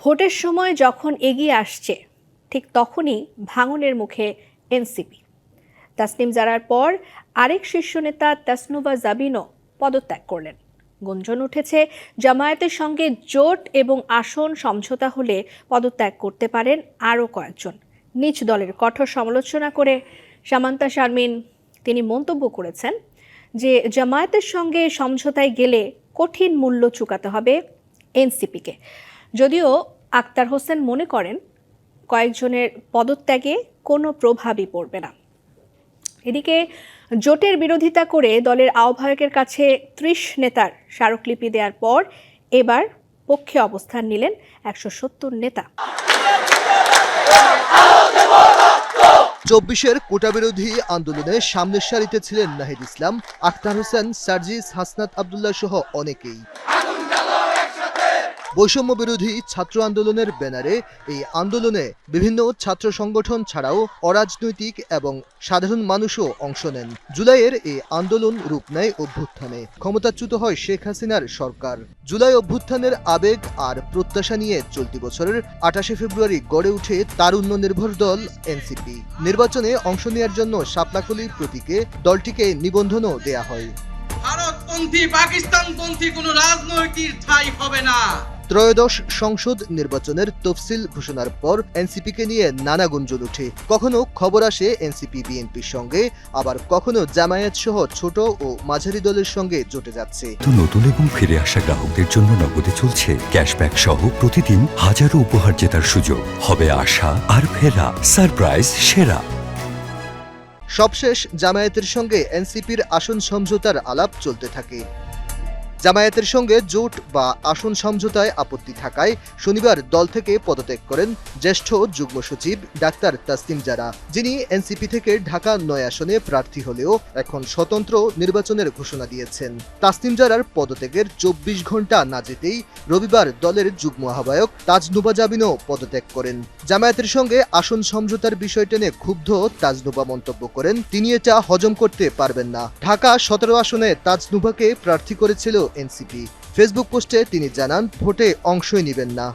ভোটের সময় যখন এগিয়ে আসছে ঠিক তখনই ভাঙনের মুখে এনসিপি। তাসনিম জারার পর আরেক শীর্ষ নেতা তাসনুভা জাবিনও পদত্যাগ করলেন। গুঞ্জন উঠেছে জামায়াতের সঙ্গে জোট এবং আসন সমঝোতা হলে পদত্যাগ করতে পারেন আরও কয়েকজন। নিজ দলের কঠোর সমালোচনা করে সামান্তা শারমিন তিনি মন্তব্য করেছেন যে জামায়াতের সঙ্গে সমঝোতায় গেলে কঠিন মূল্য চুকাতে হবে এনসিপিকে। যদিও আক্তার হোসেন মনে করেন কয়েকজনের পদত্যাগে কোনো প্রভাবই পড়বে না। এদিকে জোটের বিরোধিতা করে দলের আহ্বায়কের কাছে ৩০ নেতার স্মারকলিপি দেওয়ার পর এবার পক্ষে অবস্থান নিলেন ১৭০ নেতা। ২৪-এর কোটা বিরোধী আন্দোলনে সামনের সারিতে ছিলেন নাহিদ ইসলাম, আক্তার হোসেন, সার্জিস, হাসনাত আব্দুল্লাহ সহ অনেকেই। বৈষম্য বিরোধী ছাত্র আন্দোলনের ব্যানারে এই আন্দোলনে বিভিন্ন ছাত্র সংগঠন ছাড়াও অরাজনৈতিক এবং সাধারণ মানুষও অংশ নেন। জুলাইয়ের এই আন্দোলন রূপ নেয় অভ্যুত্থানে। ক্ষমতাচ্যুত হয় শেখ হাসিনার সরকার। জুলাই অভ্যুত্থানের আবেগ আর প্রত্যাশা নিয়ে চলতি বছরের ২৮শে ফেব্রুয়ারি গড়ে উঠে তারুণ্য নির্ভর দল এনসিপি। নির্বাচনে অংশ নেওয়ার জন্য শাপলাকলি প্রতীকে দলটিকে নিবন্ধনও দেয়া হয়। ভারতপন্থী পাকিস্তানপন্থী কোনো রাজনৈতিক ঠাঁই হবে না। ত্রয়োদশ সংসদ নির্বাচনের তফসিল ঘোষণার পর এনসিপিকে নিয়ে নানা গুঞ্জন ওঠে। কখনো খবর আসে এনসিপি বিএনপির সঙ্গে, আবার কখনো জামায়াত সহ ছোট ও মাঝারি দলের সঙ্গে জোটে যাচ্ছে। নতুন এবং ফিরে আসা গ্রাহকদের জন্য নগদে চলছে ক্যাশব্যাক সহ প্রতিদিন হাজারো উপহার জেতার সুযোগ। হবে আশা আর ফেরা, সারপ্রাইজ সেরা। সবশেষ জামায়াতের সঙ্গে এনসিপির আসন সমঝোতার আলাপ চলতে থাকে। জামায়াতের সঙ্গে জোট বা আসন সমঝোতায় আপত্তি থাকায় শনিবার দল থেকে পদত্যাগ করেন জ্যেষ্ঠ যুগ্ম সচিব ডাক্তার তাসনিম জারা, যিনি এনসিপি থেকে ঢাকা ৯ আসনে প্রার্থী হলেও এখন স্বতন্ত্র নির্বাচনের ঘোষণা দিয়েছেন। তাসনিম জারার পদত্যাগের ২৪ ঘন্টা না যেতেই রবিবার দলের যুগ্ম আহ্বায়ক তাজনুভা জাবিনও পদত্যাগ করেন। জামায়াতের সঙ্গে আসন সমঝোতার বিষয় টেনে ক্ষুব্ধ তাজনুভা মন্তব্য করেন, তিনি এটা হজম করতে পারবেন না। ঢাকা ১৭ আসনে তাজনুভাকে প্রার্থী করেছিল এনসিপি। ফেসবুক পোস্টে তিনি জানান, ভোটে অংশই নেবেন না।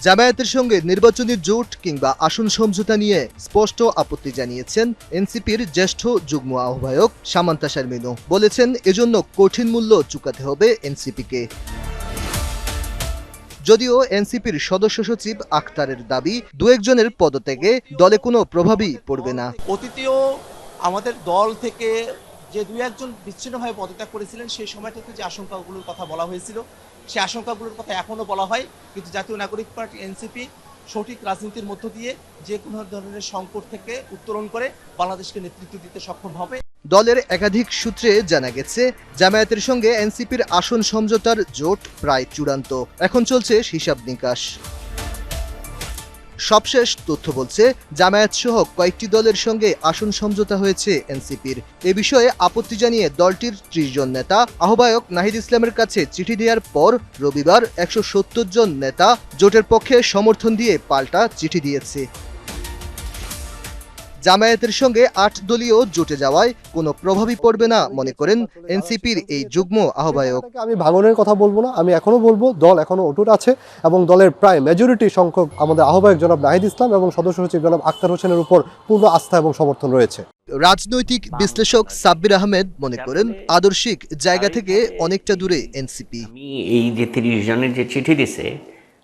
জামায়াতের সঙ্গে নির্বাচনী জোট কিংবা আসন সমঝোতা নিয়ে স্পষ্ট আপত্তি জানিয়েছেন এনসিপির জ্যেষ্ঠ যুগ্ম আহ্বায়ক সামান্তা শারমিনও। বলেছেন, এজন্য কঠিন মূল্য চুকাতে হবে এনসিপিকে। যদিও এনসিপির সদস্য সচিব আক্তারের দাবি, দু একজনের পদত্যাগে দলে কোনো প্রভাবই পড়বে না। অতীতেও আমাদের দল থেকে যে দুই একজন বিচ্ছিন্নভাবে পদত্যাগ করেছিলেন, সেই সময়টাতে যে আশঙ্কাগুলোর কথা বলা হয়েছিল, সেই আশঙ্কাগুলোর কথা এখনও বলা হয়। কিন্তু জাতীয় নাগরিক পার্টি এনসিপি সঠিক রাজনীতির মধ্য দিয়ে যে কোনো ধরনের সংকট থেকে উত্তরণ করে বাংলাদেশকে নেতৃত্ব দিতে সক্ষম হবে। দলের একাধিক সূত্রে জানা গেছে, জামায়াতের সঙ্গে এনসিপির আসন সমঝোতার জোট প্রায় চূড়ান্ত। এখন চলছে হিসাব নিকাশ। সবশেষ তথ্য বলছে, জামায়াত সহ কয়েকটি দলের সঙ্গে আসন সমঝোতা হয়েছে এনসিপির। এ বিষয়ে আপত্তি জানিয়ে দলটির ৩০ জন নেতা আহ্বায়ক নাহিদ ইসলামের কাছে চিঠি দেওয়ার পর রবিবার ১৭০ জন নেতা জোটের পক্ষে সমর্থন দিয়ে পাল্টা চিঠি দিয়েছে। জামায়াতের সঙ্গে ৮ দলীয় জোটে যাওয়ায় কোনো প্রভাবই পড়বে না মনে করেন এনসিপির এই যুগ্ম আহ্বায়ক। আমি ভাঙনের কথা বলবো না, আমি এখনো বলবো দল এখনো অটুট আছে এবং দলের প্রায় মেজরিটি সংখ্যক আমাদের আহ্বায়ক জনাব নাহিদ ইসলাম এবং সদস্য সচিব জনাব আক্তার হোসেনের উপর পূর্ণ আস্থা এবং সমর্থন রয়েছে। রাজনৈতিক বিশ্লেষক সাব্বির আহমেদ মনে করেন, আদর্শিক জায়গা থেকে অনেকটা দূরে এনসিপি। এই যে ৩০ জনের যে চিঠি দিছে,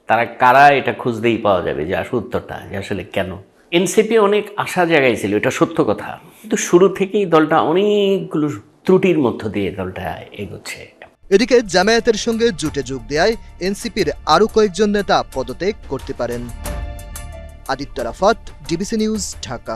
তারা কারা এটা খুঁজতেই পাওয়া যাবে যে আসল উত্তরটা, যে আসলে কেন। এনসিপি অনেক আশা জায়গায় ছিল, এটা সত্য কথা, কিন্তু শুরু থেকেই দলটা অনেকগুলো ত্রুটির মধ্য দিয়ে দলটা এগোচ্ছে। এদিকে জামায়াতের সঙ্গে জোটে যোগ দেয় এনসিপির আরও কয়েকজন নেতা পদত্যাগ করতে পারেন। Aditya Rafat, DBC news, Dhaka.